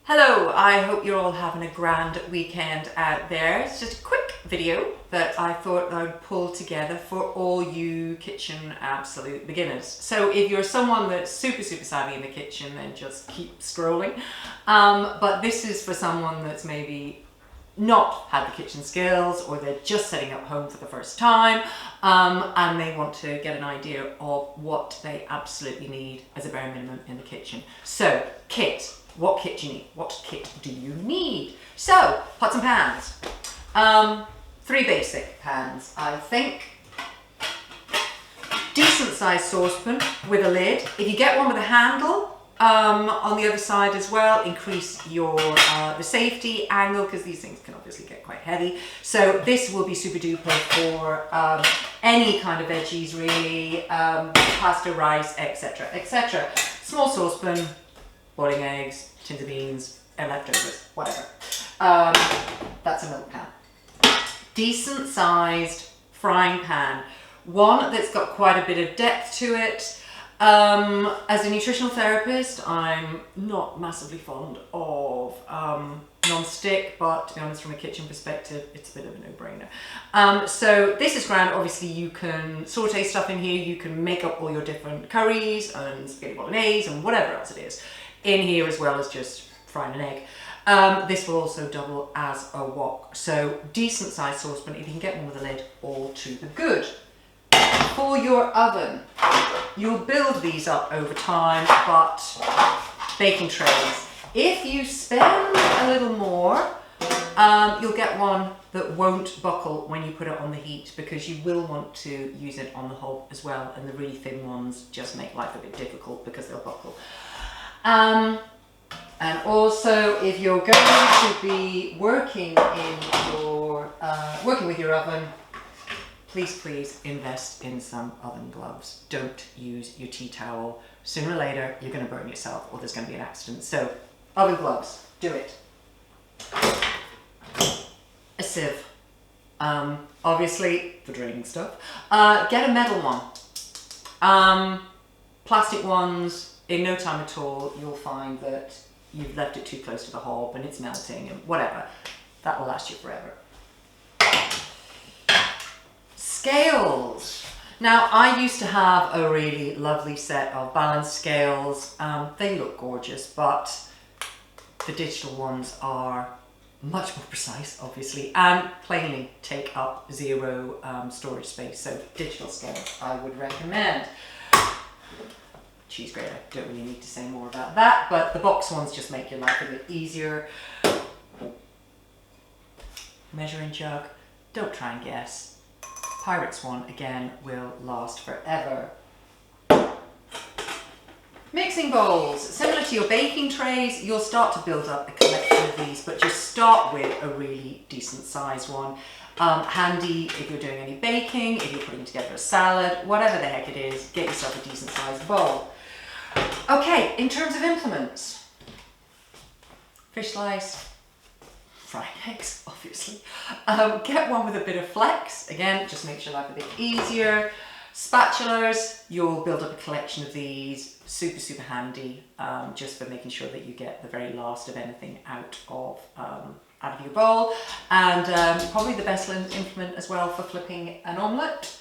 Hello, I hope you're all having a grand weekend out there. It's just a quick video that I thought I'd pull together for all you kitchen absolute beginners. So if you're someone that's super savvy in the kitchen, then just keep scrolling. But this is for someone that's maybe not had the kitchen skills, or they're just setting up home for the first time, and they want to get an idea of what they absolutely need as a bare minimum in the kitchen. So, kit. What kit do you need? What kit do you need? So, pots and pans. 3 basic pans, I think. Decent sized saucepan with a lid. If you get one with a handle on the other side as well, increase your the safety angle, because these things can obviously get quite heavy. So this will be super duper for any kind of veggies really, pasta, rice, etc, etc. Small saucepan, boiling eggs, tins of beans, and leftovers, whatever. That's a milk pan. Decent sized frying pan. One that's got quite a bit of depth to it. As a nutritional therapist, I'm not massively fond of non-stick, but to be honest, from a kitchen perspective, it's a bit of a no-brainer. So this is grand. Obviously, you can saute stuff in here. You can make up all your different curries and spaghetti bolognese and whatever else it is in here, as well as just frying an egg. This will also double as a wok. So decent sized saucepan. If you can get one with a lid, all to the good. For your oven, you'll build these up over time, but baking trays. If you spend a little more, you'll get one that won't buckle when you put it on the heat, because you will want to use it on the hob as well, and the really thin ones just make life a bit difficult because they'll buckle. And also, if you're going to be working with your oven, please invest in some oven gloves. Don't use your tea towel. Sooner or later, you're going to burn yourself, or there's going to be an accident. So, oven gloves, do it. A sieve. Obviously, for draining stuff. Get a metal one. Plastic ones, in no time at all, you'll find that you've left it too close to the hob and it's melting and whatever. That will last you forever. Scales. Now, I used to have a really lovely set of balance scales. They look gorgeous, but the digital ones are much more precise, obviously, and plainly take up zero storage space. So digital scales I would recommend. Cheese grater, don't really need to say more about that, but the box ones just make your life a bit easier. Measuring jug, don't try and guess. Pyrex one, again, will last forever. Mixing bowls. Similar to your baking trays, you'll start to build up a collection of these, but just start with a really decent sized one. Handy if you're doing any baking, if you're putting together a salad, whatever the heck it is, get yourself a decent sized bowl. Okay, in terms of implements, fish slice, frying eggs, obviously. Get one with a bit of flex. Again, just makes your life a bit easier. Spatulas, you'll build up a collection of these. Super handy, just for making sure that you get the very last of anything out of your bowl. And probably the best implement as well for flipping an omelette.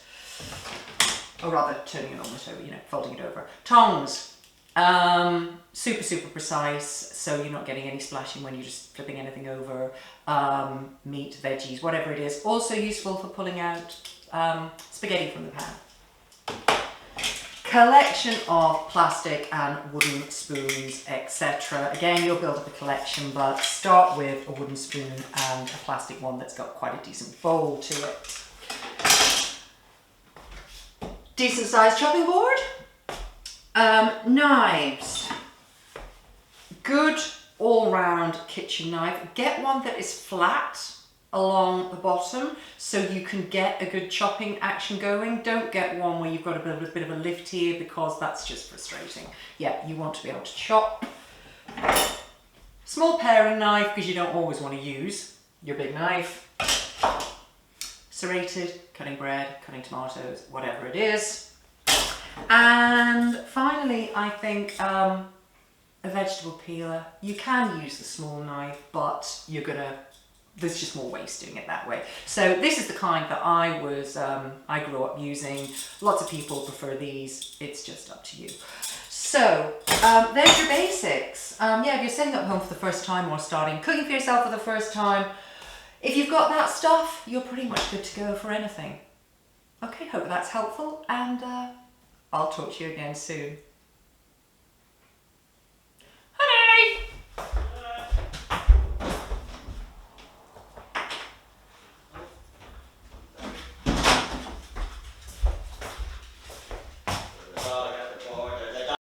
Or rather, turning an omelette over, folding it over. Tongs. Super precise, so you're not getting any splashing when you're just flipping anything over. Meat, veggies, whatever it is. Also useful for pulling out spaghetti from the pan. Collection of plastic and wooden spoons, etc. Again, you'll build up a collection, but start with a wooden spoon and a plastic one that's got quite a decent bowl to it. Decent sized chopping board. Knives. Good all-round kitchen knife. Get one that is flat along the bottom so you can get a good chopping action going. Don't get one where you've got a bit of a lift here, because that's just frustrating. Yeah, you want to be able to chop. Small paring knife, because you don't always want to use your big knife. Serrated, cutting bread, cutting tomatoes, whatever it is. And finally, I think a vegetable peeler. You can use the small knife, but there's just more waste doing it that way. So this is the kind that I grew up using. Lots of people prefer these. It's just up to you. So there's your basics. Yeah, if you're setting up home for the first time or starting cooking for yourself for the first time, if you've got that stuff, you're pretty much good to go for anything. Okay, hope that's helpful, and I'll talk to you again soon.